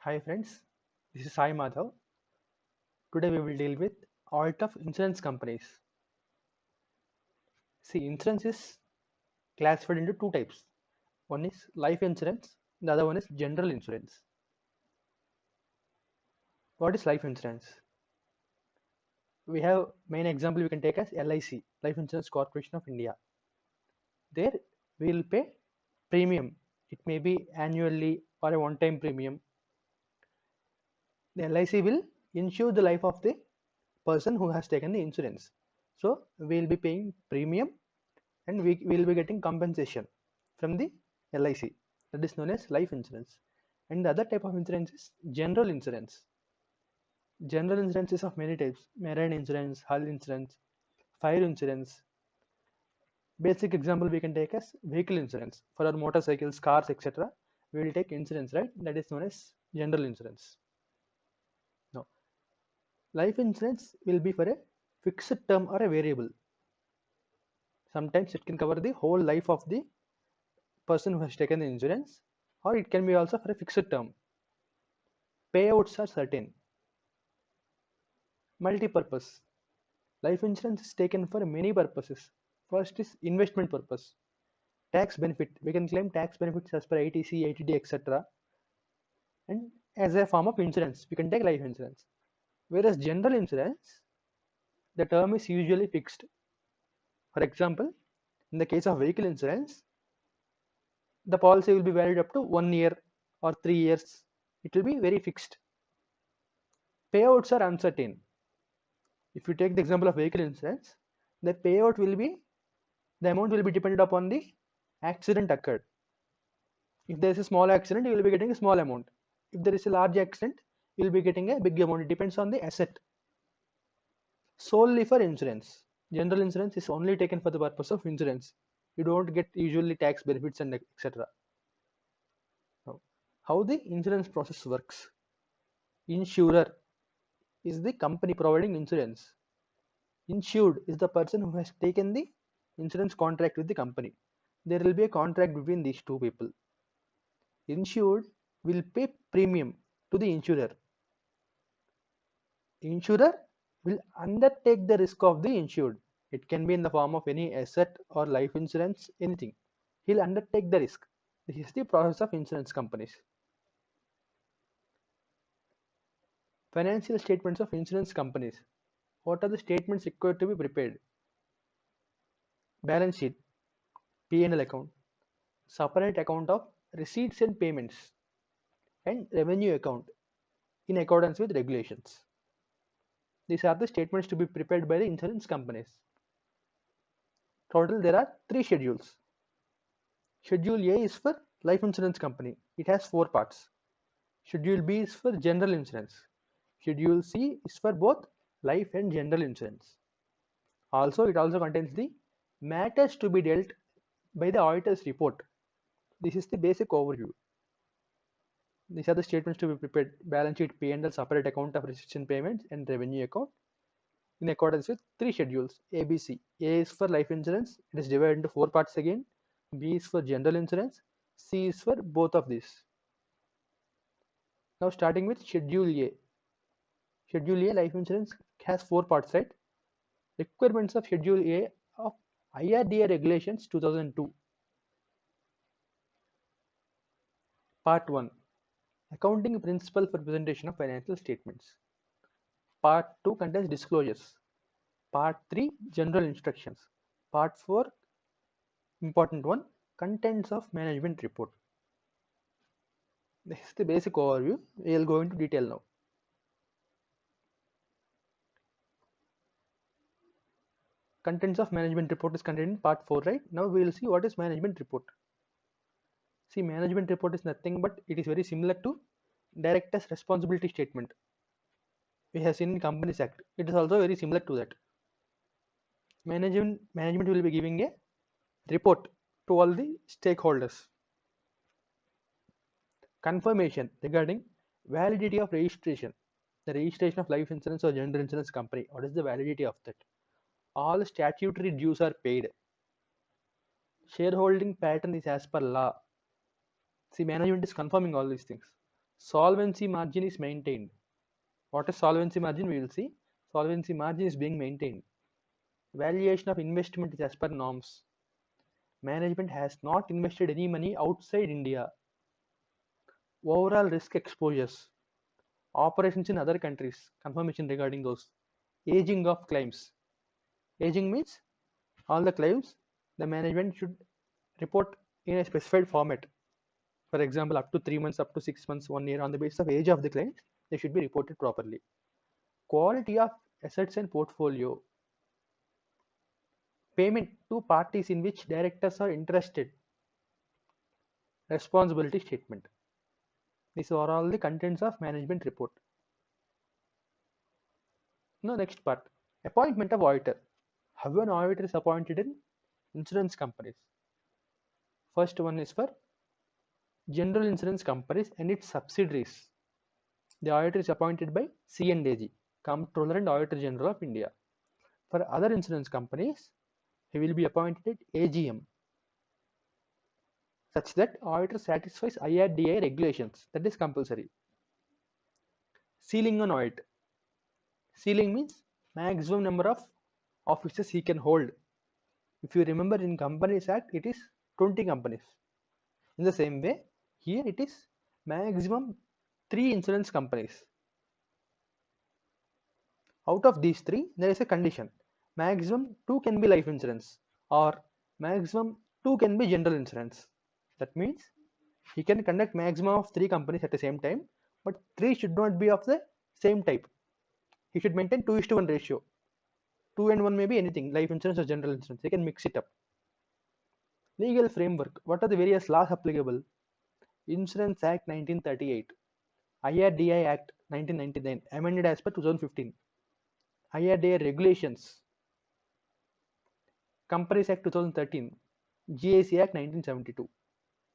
Hi friends, this is Sai Madhav. Today we will deal with art of insurance companies. See, insurance is classified into two types. One is life insurance, the other one is general insurance. What is life insurance? We have main example we can take as LIC, Life Insurance Corporation of India. There we will pay premium. It may be annually or a one-time premium. The LIC will insure the life of the person who has taken the insurance. So we will be paying premium and we will be getting compensation from the LIC, that is known as life insurance. And the other type of insurance is general insurance. General insurance is of many types: marine insurance, hull insurance, fire insurance. Basic example we can take as vehicle insurance for our motorcycles, cars, etc. We will take insurance, right? That is known as general insurance. Now, life insurance will be for a fixed term or a variable. Sometimes it can cover the whole life of the person who has taken the insurance, or it can be also for a fixed term. Payouts are certain. Multi-purpose. Life insurance is taken for many purposes. First is investment purpose. Tax benefit. We can claim tax benefits as per ITC, ITD, etc. And as a form of insurance, we can take life insurance. Whereas general insurance, the term is usually fixed. For example, in the case of vehicle insurance, the policy will be valid up to 1 year or 3 years. It will be very fixed. Payouts are uncertain. If you take the example of vehicle insurance, the payout will be, the amount will be dependent upon the accident occurred. If there is a small accident, you will be getting a small amount. If there is a large accident, you will be getting a big amount. It depends on the asset. Solely for insurance. General insurance is only taken for the purpose of insurance. You don't get usually tax benefits and etc. Now, how the insurance process works? Insurer is the company providing insurance. Insured is the person who has taken the insurance contract with the company. There will be a contract between these two people. Insured will pay premium to the insurer. Insurer will undertake the risk of the insured. It can be in the form of any asset or life insurance, anything. He'll undertake the risk. This is the process of insurance companies. Financial statements of insurance companies. What are the statements required to be prepared? Balance sheet, P&L account, separate account of receipts and payments, and revenue account in accordance with regulations. These are the statements to be prepared by the insurance companies. Total there are 3 schedules. Schedule A is for life insurance company. It has 4 parts. Schedule B is for general insurance. Schedule C is for both life and general insurance. Also, it also contains the matters to be dealt by the auditor's report. This is the basic overview. These are the statements to be prepared: balance sheet, P&L, separate account of receipts and payments, and revenue account in accordance with 3 schedules ABC. A is for life insurance. It is divided into 4 parts again. B is for general insurance. C is for both of these. Now starting with Schedule A. Schedule A life insurance has 4 parts, right? Requirements of Schedule A of IRDA Regulations 2002. Part 1. Accounting principle for presentation of financial statements. Part 2 contains disclosures. Part 3 general instructions. Part 4 important one, contents of management report. This is the basic overview. We will go into detail now. Contents of management report is contained in part 4, right? Now we will see what is management report. See, management report is nothing but it is very similar to director's responsibility statement we have seen in Companies Act. It is also very similar to that. Management will be giving a report to all the stakeholders. Confirmation regarding validity of registration. The registration of life insurance or general insurance company. What is the validity of that? All statutory dues are paid. Shareholding pattern is as per law. See, management is confirming all these things. solvency margin is maintained. What is solvency margin? We will see. Solvency margin is being maintained. Valuation of investment is as per norms. Management has not invested any money outside India. Overall risk exposures. Operations in other countries. Confirmation regarding those. Aging of claims. Aging means all the claims the management should report in a specified format. For example, up to 3 months, up to 6 months, 1 year, on the basis of age of the claims, they should be reported properly. Quality of assets and portfolio. Payment to parties in which directors are interested. Responsibility statement. These are all the contents of management report. Now, next part. Appointment of auditor. How an auditor is appointed in insurance companies. First one is for general insurance companies and its subsidiaries. The auditor is appointed by C&AG, Comptroller and Auditor General of India. For other insurance companies, he will be appointed at AGM, such that auditor satisfies IRDAI regulations. That is compulsory. Ceiling on audit. Ceiling means maximum number of offices he can hold. If you remember, in Companies Act, it is 20 companies. In the same way, here it is maximum 3 insurance companies. Out of these 3, there is a condition. Maximum 2 can be life insurance, or maximum 2 can be general insurance. That means he can conduct maximum of 3 companies at the same time, but 3 should not be of the same type. He should maintain 2:1 ratio. 2 and 1 may be anything, life insurance or general insurance. They can mix it up. Legal framework. What are the various laws applicable? Insurance Act 1938, IRDAI Act 1999, amended as per 2015, IRDAI regulations, Companies Act 2013, GIC Act 1972.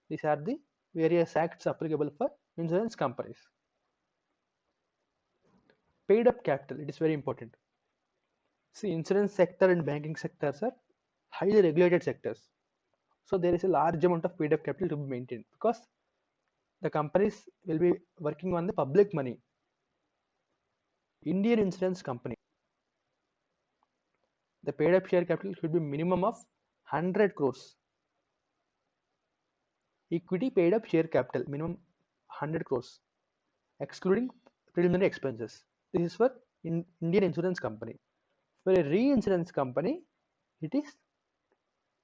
These are the various acts applicable for insurance companies. Paid up capital, it is very important. See, insurance sector and banking sectors are highly regulated sectors. So there is a large amount of paid up capital to be maintained, because the companies will be working on the public money. Indian insurance company, the paid up share capital should be minimum of 100 crores. Equity paid up share capital minimum 100 crores, excluding preliminary expenses. This is for Indian insurance company. For a reinsurance company, it is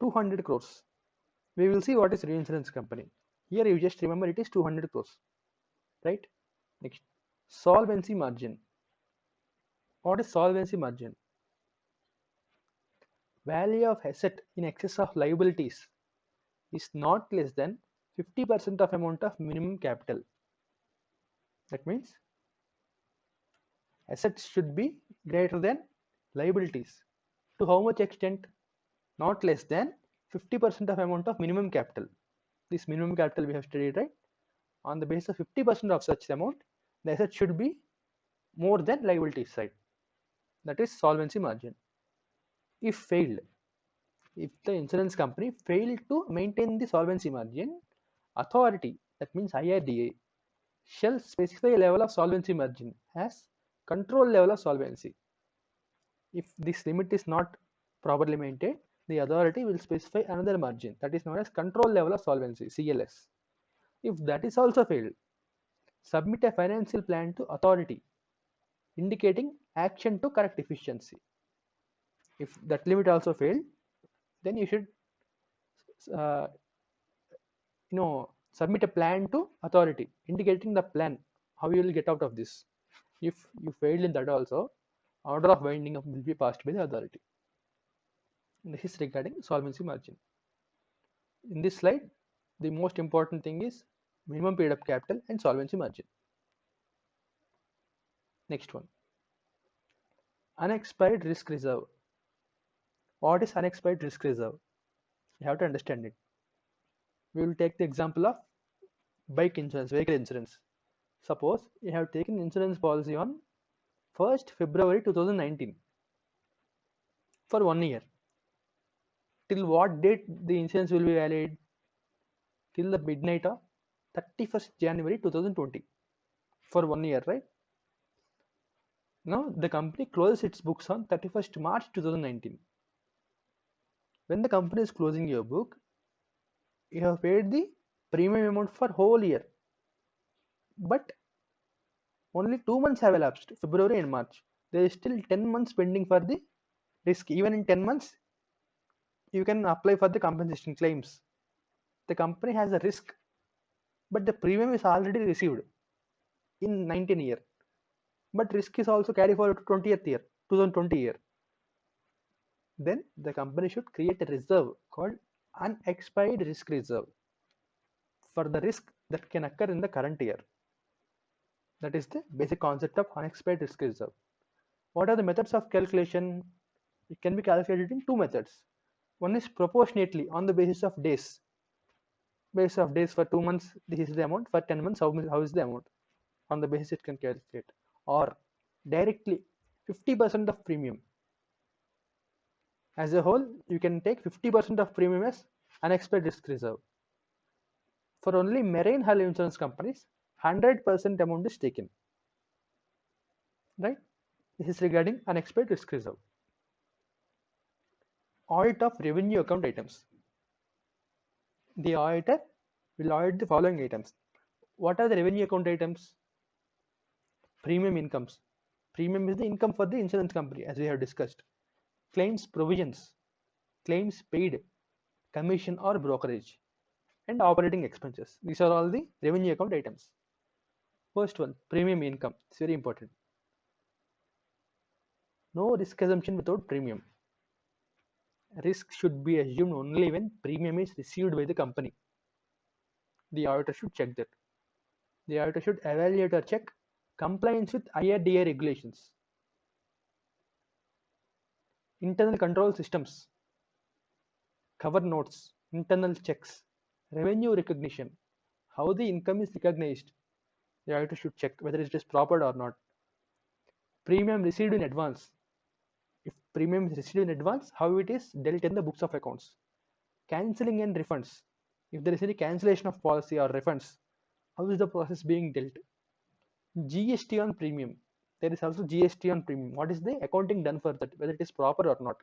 200 crores. We will see what is reinsurance company. Here you just remember it is 200 crores, right? Next, solvency margin. What is solvency margin? Value of asset in excess of liabilities is not less than 50% of amount of minimum capital. That means assets should be greater than liabilities. To how much extent? Not less than 50% of amount of minimum capital. This minimum capital we have studied, right? On the basis of 50% of such amount, the asset should be more than liability side. That is solvency margin. If failed, if the insurance company failed to maintain the solvency margin, authority, that means IRDA, shall specify a level of solvency margin as control level of solvency. If this limit is not properly maintained, the authority will specify another margin, that is known as control level of solvency, CLS. If that is also failed, submit a financial plan to authority indicating action to correct deficiency. If that limit also failed, then you should uh, submit a plan to authority indicating the plan how you will get out of this. If you failed in that also, order of winding up will be passed by the authority. This is regarding solvency margin. In this slide, the most important thing is minimum paid up capital and solvency margin. Next one, unexpired risk reserve. What is unexpired risk reserve? You have to understand it. We will take the example of bike insurance, vehicle insurance. Suppose you have taken insurance policy on 1st February 2019 for 1 year. Till what date the insurance will be valid? Till the midnight of 31st January 2020. for 1 year, right? Now the company closes its books on 31st March 2019. When the company is closing your book, you have paid the premium amount for whole year, but only 2 months have elapsed, February and March. There is still 10 months pending for the risk. Even in 10 months, you can apply for the compensation claims. The company has a risk, but the premium is already received in 19 year. But risk is also carried forward to 20th year, 2020 year. Then the company should create a reserve called unexpired risk reserve for the risk that can occur in the current year. That is the basic concept of unexpired risk reserve. What are the methods of calculation? It can be calculated in two methods. One is proportionately on the basis of days. Basis of days for 2 months, this is the amount. For 10 months, how is the amount? On the basis it can calculate. Or directly 50% of premium. As a whole, you can take 50% of premium as unexpired risk reserve. For only marine hull insurance companies, 100% amount is taken. Right? This is regarding unexpired risk reserve. Audit of revenue account items. The auditor will audit the following items. What are the revenue account items? Premium incomes. Premium is the income for the insurance company, as we have discussed. Claims provisions, claims paid, commission or brokerage, and operating expenses. These are all the revenue account items. First one, premium income. It's very important. No risk assumption without premium. Risk should be assumed only when premium is received by the company. The auditor should check that. The auditor should evaluate or check compliance with IRDA regulations. Internal control systems, cover notes, internal checks, revenue recognition, how the income is recognized. The auditor should check whether it is proper or not. Premium received in advance. If premium is received in advance, how it is dealt in the books of accounts. Cancelling and refunds. If there is any cancellation of policy or refunds, how is the process being dealt? GST on premium. There is also GST on premium. What is the accounting done for that? Whether it is proper or not.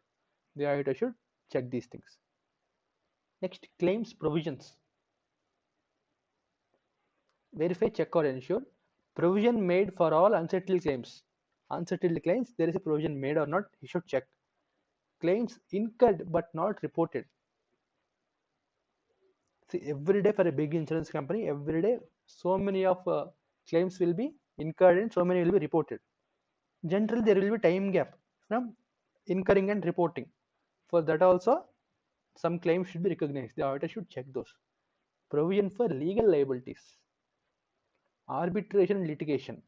The auditor should check these things. Next, claims provisions. Verify, check or ensure provision made for all unsettled claims. Unsettled claims, there is a provision made or not, you should check. Claims incurred but not reported. See, every day for a big insurance company, every day so many of claims will be incurred and so many will be reported. Generally, there will be time gap from incurring and reporting. For that also, some claims should be recognized. The auditor should check those. Provision for legal liabilities. Arbitration and litigation.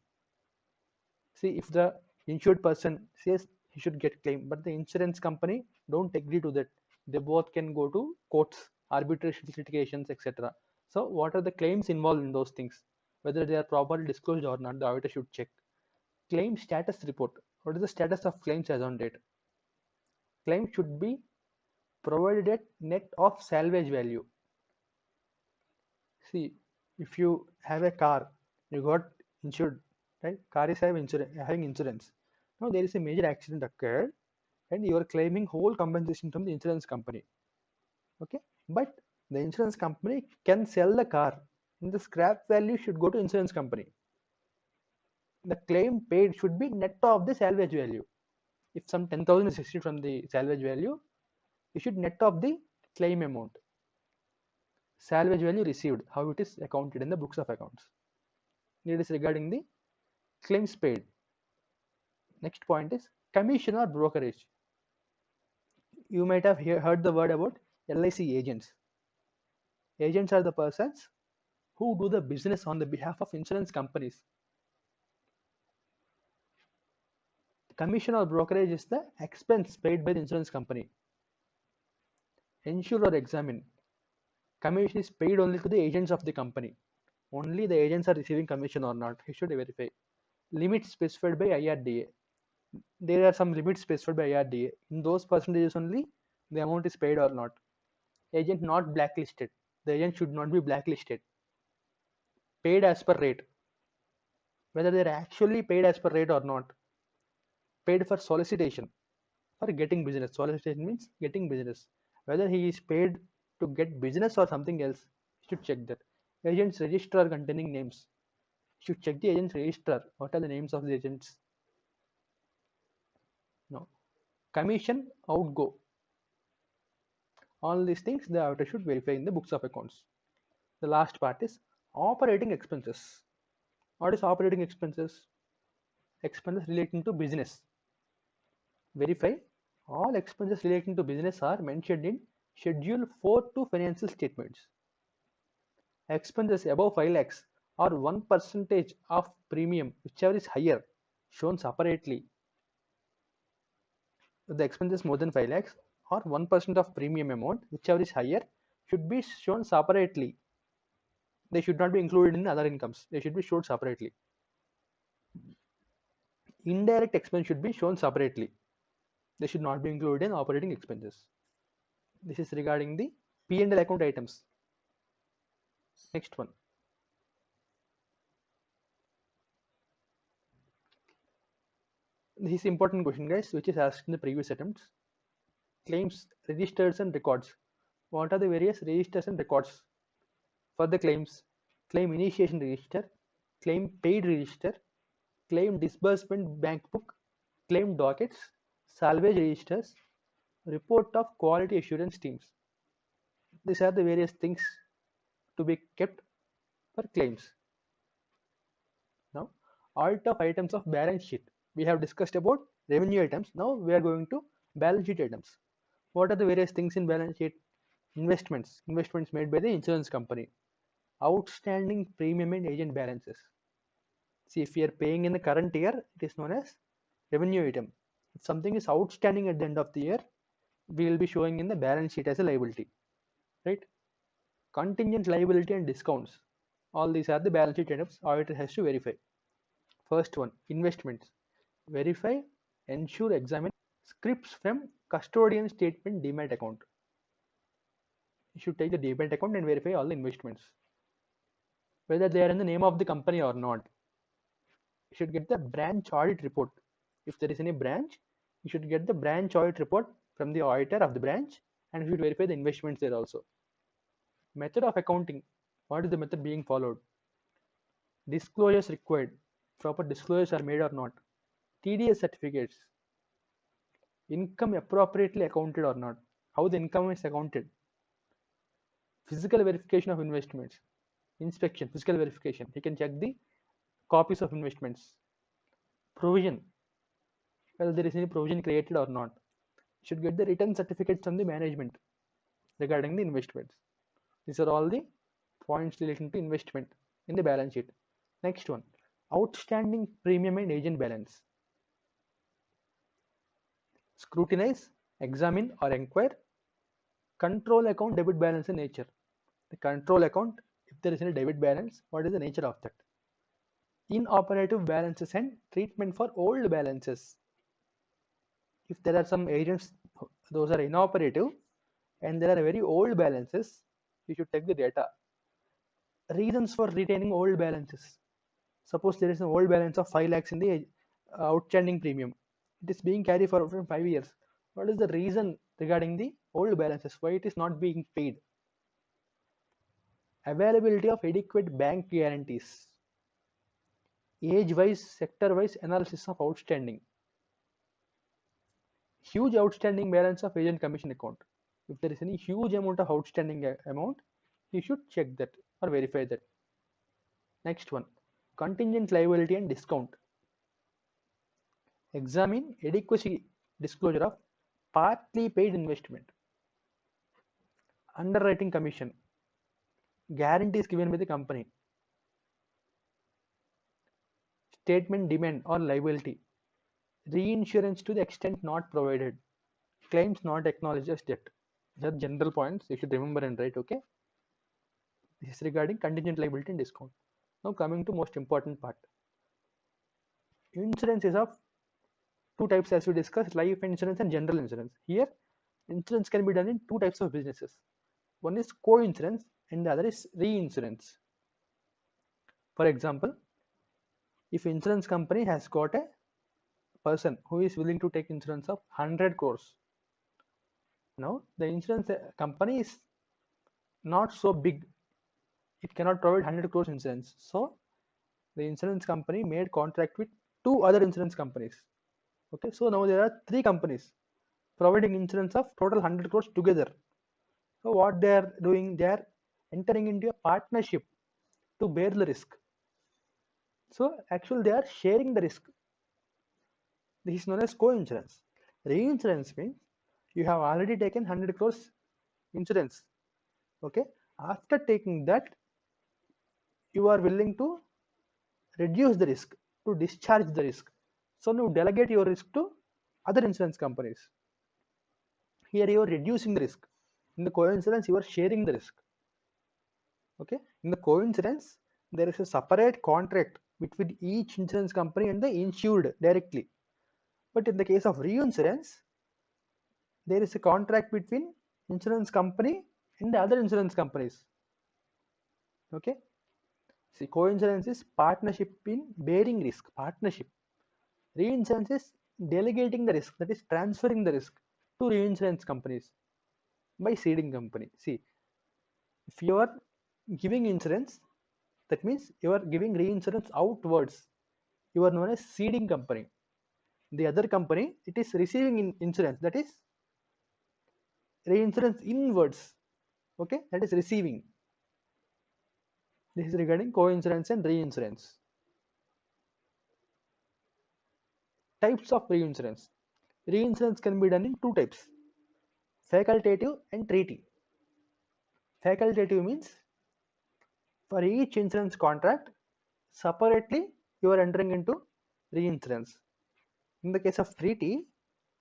See, if the insured person says he should get claim, but the insurance company don't agree to that, they both can go to courts, arbitration, litigations, etc. So, what are the claims involved in those things? Whether they are properly disclosed or not, the auditor should check. Claim status report. What is the status of claims as on date? Claim should be provided at net of salvage value. See, if you have a car, you got insured, right? Car is having insurance. Now there is a major accident occurred, and you are claiming whole compensation from the insurance company. Okay, but the insurance company can sell the car, and the scrap value should go to insurance company. The claim paid should be net of the salvage value. If some 10,000 is received from the salvage value, you should net off the claim amount. Salvage value received, how it is accounted in the books of accounts. It is regarding the claims paid. Next point is commission or brokerage. You might have heard the word about LIC agents. Agents are the persons who do the business on the behalf of insurance companies. Commission or brokerage is the expense paid by the insurance company. Ensure or examine. Commission is paid only to the agents of the company. Only the agents are receiving commission or not. You should verify. Limits specified by IRDA. There are some limits specified by IRDA. In those percentages only, the amount is paid or not. Agent not blacklisted. The agent should not be blacklisted. Paid as per rate. whether they're actually paid as per rate or not, paid for solicitation, for getting business. Solicitation means getting business. Whether he is paid to get business or something else, you should check that. Agents registrar containing names. You should check the agent's registrar. What are the names of the agents? No. Commission outgo. All these things the auditor should verify in the books of accounts. The last part is operating expenses. What is operating expenses? Expenses relating to business. Verify all expenses relating to business are mentioned in Schedule 4 to financial statements. Expenses above 5 lakhs or 1% of premium, whichever is higher, shown separately. If the expenses more than 5 lakhs or 1% of premium amount, whichever is higher, should be shown separately. They should not be included in other incomes. They should be shown separately. Indirect expense should be shown separately. They should not be included in operating expenses. This is regarding the P&L account items. Next one. This is important question, guys, which is asked in the previous attempts. Claims, registers and records. What are the various registers and records for the claims? Claim initiation register, claim paid register, claim disbursement bank book, claim dockets, salvage registers, report of quality assurance teams. These are the various things to be kept for claims. Now, audit of items of balance sheet. We have discussed about revenue items. Now we are going to balance sheet items. What are the various things in balance sheet? Investments. Investments made by the insurance company. Outstanding premium and agent balances. See, if we are paying in the current year, it is known as revenue item. If something is outstanding at the end of the year, we will be showing in the balance sheet as a liability, right? Contingent liability and discounts. All these are the balance sheet items auditor has to verify. First one, investments. Verify, ensure, examine scripts from custodian statement demat account. You should take the demat account and verify all the investments, whether they are in the name of the company or not. You should get the branch audit report. If there is any branch, you should get the branch audit report from the auditor of the branch, and you should verify the investments there also. Method of accounting. What is the method being followed? Disclosures required. Proper disclosures are made or not. TDS certificates. Income appropriately accounted or not. How the income is accounted. Physical verification of investments. Inspection, physical verification. You can check the copies of investments. Provision. Whether there is any provision created or not. You should get the written certificates from the management regarding the investments. These are all the points relating to investment in the balance sheet. Next one, outstanding premium and agent balance. Scrutinize, examine or inquire. Control account debit balance in nature. The control account, if there is any debit balance, what is the nature of that? Inoperative balances and treatment for old balances. If there are some agents, those are inoperative and there are very old balances, you should take the data. Reasons for retaining old balances. Suppose there is an old balance of 5 lakhs in the outstanding premium. It is being carried for 5 years. What is the reason regarding the old balances? Why it is not being paid? Availability of adequate bank guarantees. Age-wise, sector-wise analysis of outstanding. Huge outstanding balance of agent commission account. If there is any huge amount of outstanding amount, you should check that or verify that. Next one, contingent liability and discount. Examine adequacy disclosure of partly paid investment. Underwriting commission. Guarantees given by the company. Statement demand or liability. Reinsurance to the extent not provided. Claims not acknowledged as debt. These are general points you should remember and write, okay? This is regarding contingent liability and discount. Now coming to most important part. Insurance is of two types as we discussed, life insurance and general insurance. Here, insurance can be done in two types of businesses. One is co-insurance and the other is reinsurance. For example, If insurance company has got a person who is willing to take insurance of 100 crores, now the insurance company is not so big, it cannot provide 100 crores insurance. So the insurance company made contract with two other insurance companies. Okay, so now there are three companies providing insurance of total 100 crores together. So what they are doing, they are entering into a partnership to bear the risk. So actually they are sharing the risk. This is known as co-insurance. Reinsurance means you have already taken 100 crores insurance. Okay, after taking that, you are willing to reduce the risk, to discharge the risk. So you delegate your risk to other insurance companies. Here you are reducing the risk. In the co-insurance, you are sharing the risk. Okay, in the co-insurance, there is a separate contract between each insurance company and the insured directly. But in the case of reinsurance, there is a contract between insurance company and the other insurance companies. Okay, see, co-insurance is partnership in bearing risk, partnership. Reinsurance is delegating the risk, that is transferring the risk to reinsurance companies by ceding company. See, if you are giving insurance, that means you are giving reinsurance outwards. You are known as ceding company. The other company, it is receiving insurance, that is reinsurance inwards. Okay, that is receiving. This is regarding co-insurance and reinsurance. Types of reinsurance. Reinsurance can be done in two types: facultative and treaty. Facultative means for each insurance contract, separately you are entering into reinsurance. In the case of treaty,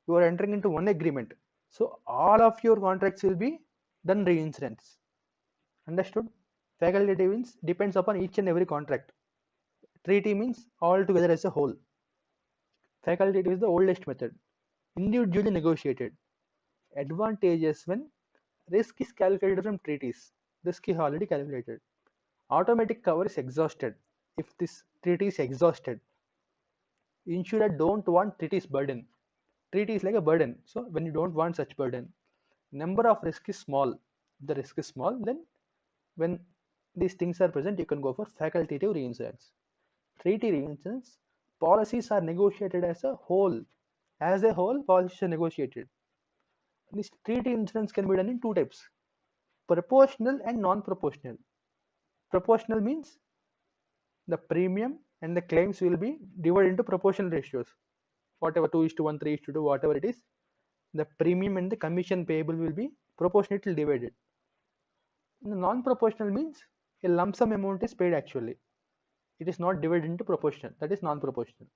you are entering into one agreement. So all of your contracts will be done reinsurance. Understood? Facultative means depends upon each and every contract. Treaty means all together as a whole. Facultative is the oldest method. Individually negotiated. Advantages when risk is calculated from treaties. Risk is already calculated. Automatic cover is exhausted. If this treaty is exhausted, insurer don't want treaty's burden. Treaty is like a burden. So when you don't want such burden, number of risk is small. If the risk is small, then when these things are present, you can go for facultative reinsurance. Treaty reinsurance, policies are negotiated as a whole. As a whole, policies are negotiated. This treaty insurance can be done in two types: proportional and non-proportional. Proportional means the premium and the claims will be divided into proportional ratios. Whatever 2:1, 3:2, whatever it is, the premium and the commission payable will be proportionately divided. The non-proportional means a lump sum amount is paid actually. It is not divided into proportional. That is non-proportional.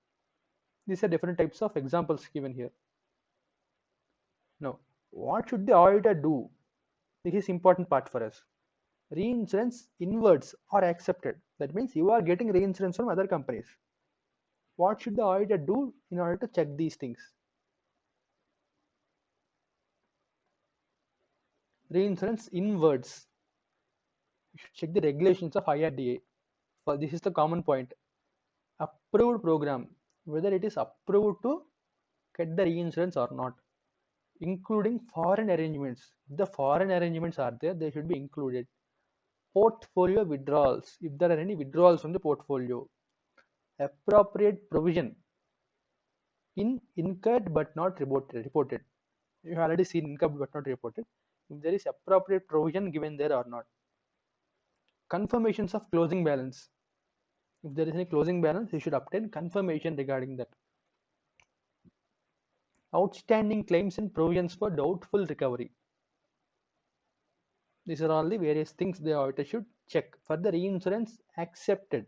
These are different types of examples given here. Now, what should the auditor do? This is important part for us. Reinsurance inwards are accepted. That means you are getting reinsurance from other companies. What should the auditor do in order to check these things? Reinsurance inwards. You should check the regulations of IRDA. For this is the common point. Approved program, whether it is approved to get the reinsurance or not, including foreign arrangements. If the foreign arrangements are there, they should be included. Portfolio withdrawals, if there are any withdrawals from the portfolio. Appropriate provision in incurred but not reported. You have already seen incurred but not reported. If there is appropriate provision given there or not. Confirmations of closing balance. If there is any closing balance, you should obtain confirmation regarding that. Outstanding claims and provisions for doubtful recovery. These are all the various things the auditor should check for the reinsurance accepted.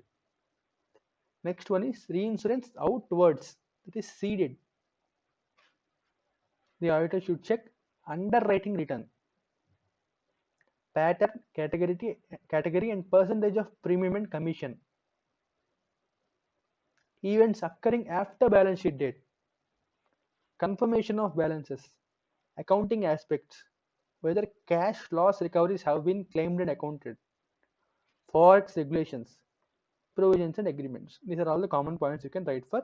Next one is reinsurance outwards, that is ceded. The auditor should check underwriting return, pattern, category and percentage of premium and commission. Events occurring after balance sheet date. Confirmation of balances. Accounting aspects. Whether cash loss recoveries have been claimed and accounted. Forex regulations. provisions and agreements. These are all the common points you can write for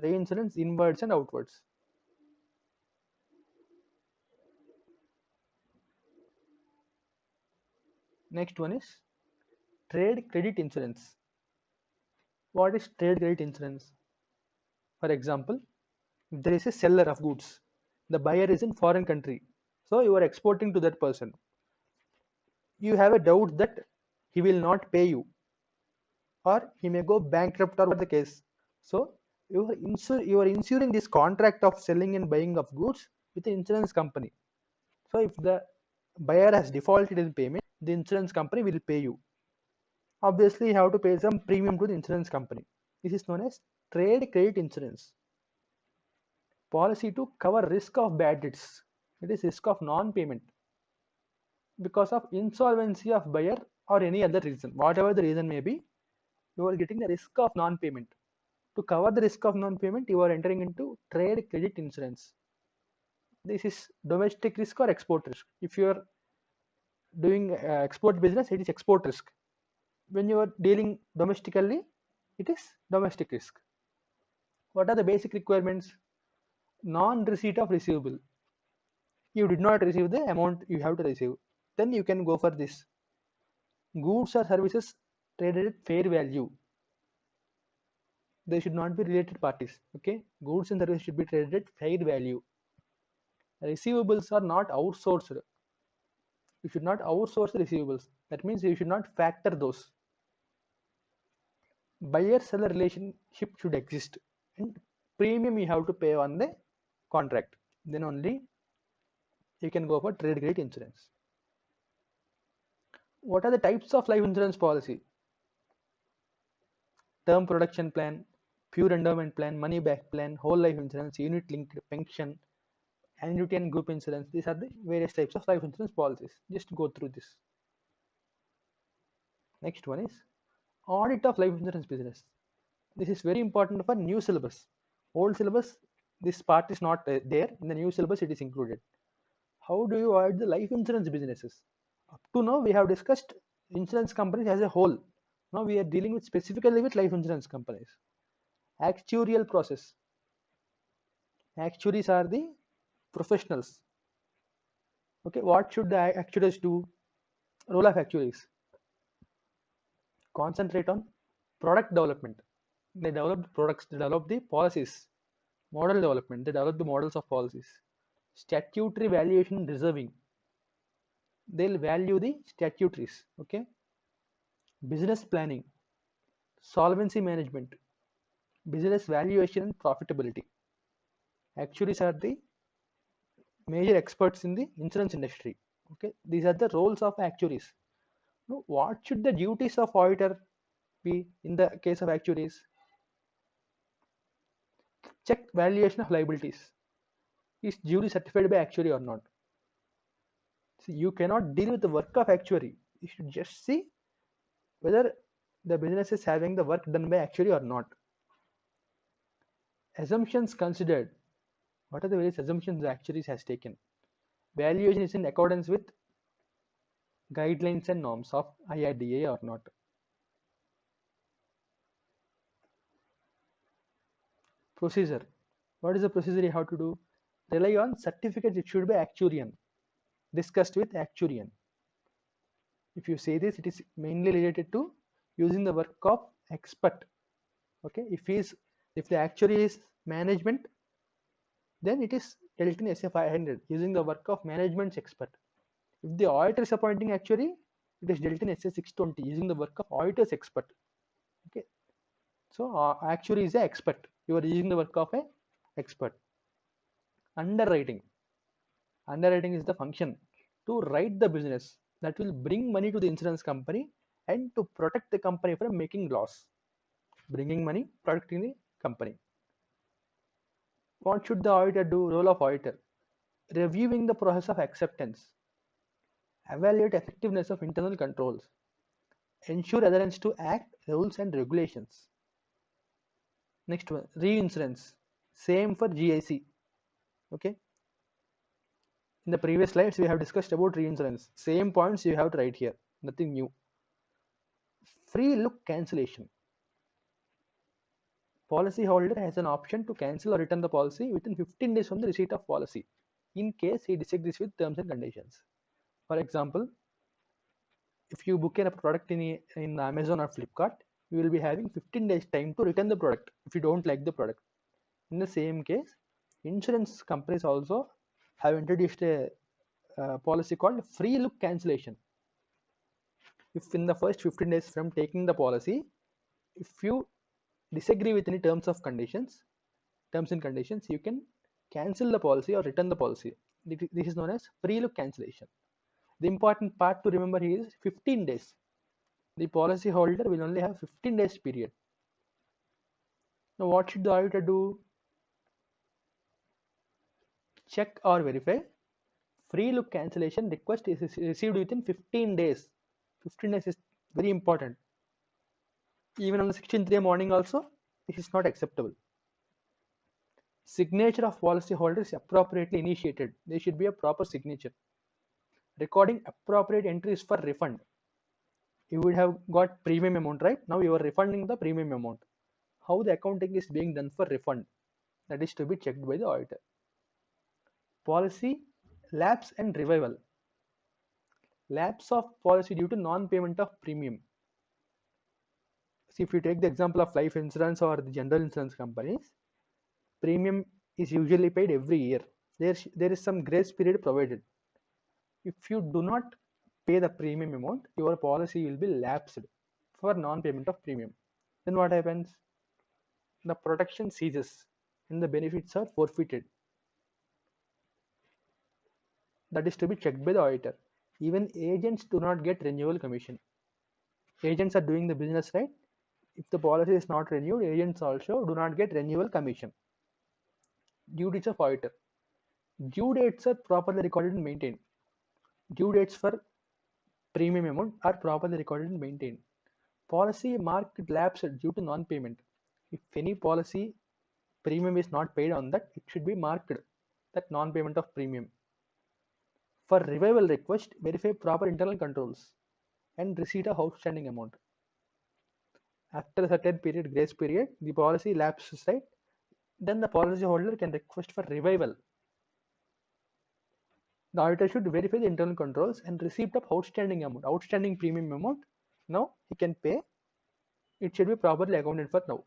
reinsurance inwards and outwards. Next one is trade credit insurance. What is trade credit insurance? For example, if there is a seller of goods, the buyer is in foreign country, so you are exporting to that person. You have a doubt that he will not pay you, or he may go bankrupt, or what the case. So you are insuring this contract of selling and buying of goods with the insurance company. So if the buyer has defaulted in payment, the insurance company will pay you. Obviously, you have to pay some premium to the insurance company. This is known as trade credit insurance. Policy to cover risk of bad debts. It is risk of non-payment because of insolvency of buyer or any other reason. Whatever the reason may be, you are getting the risk of non-payment. To cover the risk of non-payment, you are entering into trade credit insurance. This is domestic risk or export risk. If you are doing export business, it is export risk. When you are dealing domestically, it is domestic risk. What are the basic requirements? Non-receipt of receivable. You did not receive the amount you have to receive, then you can go for this. Goods or services traded at fair value. They should not be related parties. Okay, goods and services should be traded at fair value. Receivables are not outsourced. You should not outsource the receivables. That means you should not factor those. Buyer-seller relationship should exist, and premium you have to pay on the contract. Then only you can go for trade credit insurance. What are the types of life insurance policy? Term production plan, pure endowment plan, money back plan, whole life insurance, unit linked pension, annuity and group insurance. These are the various types of life insurance policies. Just go through this. Next one is audit of life insurance business. This is very important for new syllabus. Old syllabus, this part is not there. In the new syllabus, it is included. How do you audit the life insurance businesses? Up to now, we have discussed insurance companies as a whole. Now we are dealing with specifically with life insurance companies. Actuarial process. Actuaries are the professionals. Okay, what should the actuaries do? Role of actuaries: concentrate on product development. They develop the products, they develop the policies. Model development, they develop the models of policies. Statutory valuation and reserving, they'll value the statutories. Okay, business planning, solvency management, business valuation and profitability. Actuaries are the major experts in the insurance industry. Okay, these are the roles of actuaries. Now, what should the duties of auditor be in the case of actuaries? Check valuation of liabilities. Is duly certified by actuary or not? See, you cannot deal with the work of actuary. You should just see whether the business is having the work done by actuary or not. Assumptions considered. What are the various assumptions the actuaries has taken? Valuation is in accordance with guidelines and norms of IRDA or not? Procedure. What is the procedure you have to do? Rely on certificate issued by actuarian. Discussed with actuarian. If you say this, it is mainly related to using the work of expert. Okay, if the actuary is management, then it is dealt in SA 500 using the work of management's expert. If the auditor is appointing actuary, it is dealt in SA 620 using the work of auditor's expert. Okay, so actuary is an expert. You are using the work of an expert. Underwriting. Underwriting is the function to write the business that will bring money to the insurance company and to protect the company from making loss. Bringing money, protecting the company. What should the auditor do? Role of auditor: reviewing the process of acceptance, evaluate effectiveness of internal controls, ensure adherence to act, rules and regulations. Next one, reinsurance. Same for GIC. Okay. In the previous slides, we have discussed about reinsurance. Same points you have to write here. Nothing new. Free look cancellation. Policyholder has an option to cancel or return the policy within 15 days from the receipt of policy in case he disagrees with terms and conditions. For example, if you book a product in Amazon or Flipkart, you will be having 15 days time to return the product if you don't like the product. In the same case, insurance companies also have introduced a policy called free look cancellation. If in the first 15 days from taking the policy, if you disagree with any terms and conditions, you can cancel the policy or return the policy. This is known as free look cancellation. The important part to remember here is 15 days. The policy holder will only have 15 days period. Now what should the auditor do? Check or verify. Free look cancellation request is received within 15 days. 15 days is very important. Even on the 16th day morning also, this is not acceptable. Signature of policy holder is appropriately initiated. There should be a proper signature. Recording appropriate entries for refund. You would have got premium amount, right? Now you are refunding the premium amount. How the accounting is being done for refund, that is to be checked by the auditor. Policy lapse and revival. Lapse of policy due to non-payment of premium. See, if you take the example of life insurance or the general insurance companies, premium is usually paid every year. There is some grace period provided. If you do not pay the premium amount, your policy will be lapsed for non-payment of premium. Then what happens? The protection ceases and the benefits are forfeited. That is to be checked by the auditor. Even agents do not get renewal commission. Agents are doing the business, right? If the policy is not renewed, agents also do not get renewal commission. Duties of auditor. Due dates are properly recorded and maintained. Due dates for premium amount are properly recorded and maintained. Policy marked lapsed due to non-payment. If any policy premium is not paid on that, it should be marked that non-payment of premium. For revival request, verify proper internal controls and receipt of outstanding amount. After a certain period, grace period, the policy lapses, right? Then the policy holder can request for revival. The auditor should verify the internal controls and receipt of outstanding amount, outstanding premium amount. Now he can pay. It should be properly accounted for now.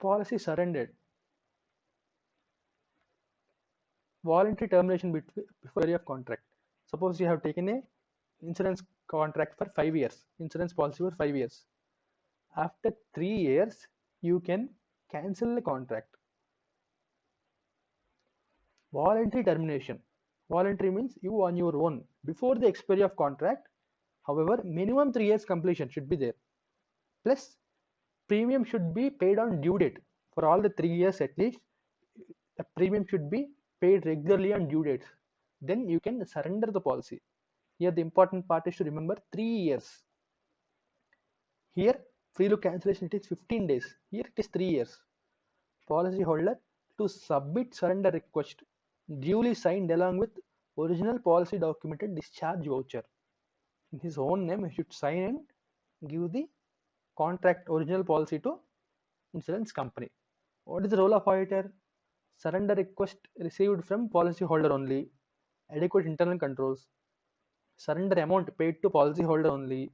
Policy surrendered. Voluntary termination before of contract. Suppose you have taken a insurance contract for 5 years, insurance policy for 5 years. After 3 years, you can cancel the contract. Voluntary termination. Voluntary means you on your own before the expiry of contract. However, minimum 3 years completion should be there. Plus, premium should be paid on due date. For all the 3 years at least, the premium should be paid regularly on due dates. Then you can surrender the policy. Here the important part is to remember 3 years. Here free look cancellation, it is 15 days. Here it is 3 years. Policy holder to submit surrender request duly signed along with original policy document and discharge voucher. In his own name, he should sign and give the contract original policy to insurance company. What is the role of auditor? Surrender request received from policy holder only. Adequate internal controls. Surrender amount paid to policy holder only.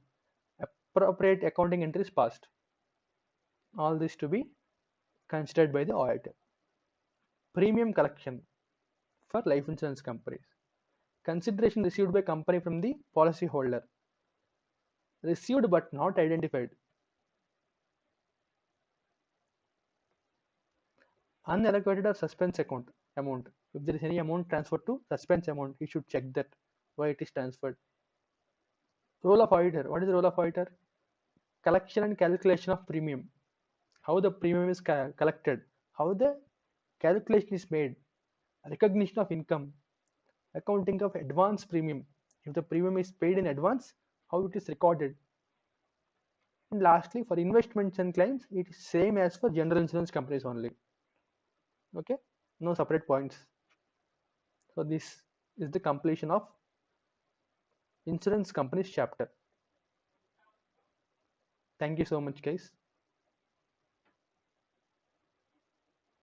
Appropriate accounting entries passed. All this to be considered by the auditor. Premium collection for life insurance companies. Consideration received by company from the policy holder. Received but not identified. Unallocated or suspense account amount. If there is any amount transferred to suspense amount, you should check that why it is transferred. Role of auditor. What is the role of auditor? Collection and calculation of premium. How the premium is collected. How the calculation is made. Recognition of income. Accounting of advance premium. If the premium is paid in advance, how it is recorded. And lastly, for investments and claims, it is same as for general insurance companies only. Okay, no separate points. So this is the completion of insurance companies chapter. Thank you so much, guys.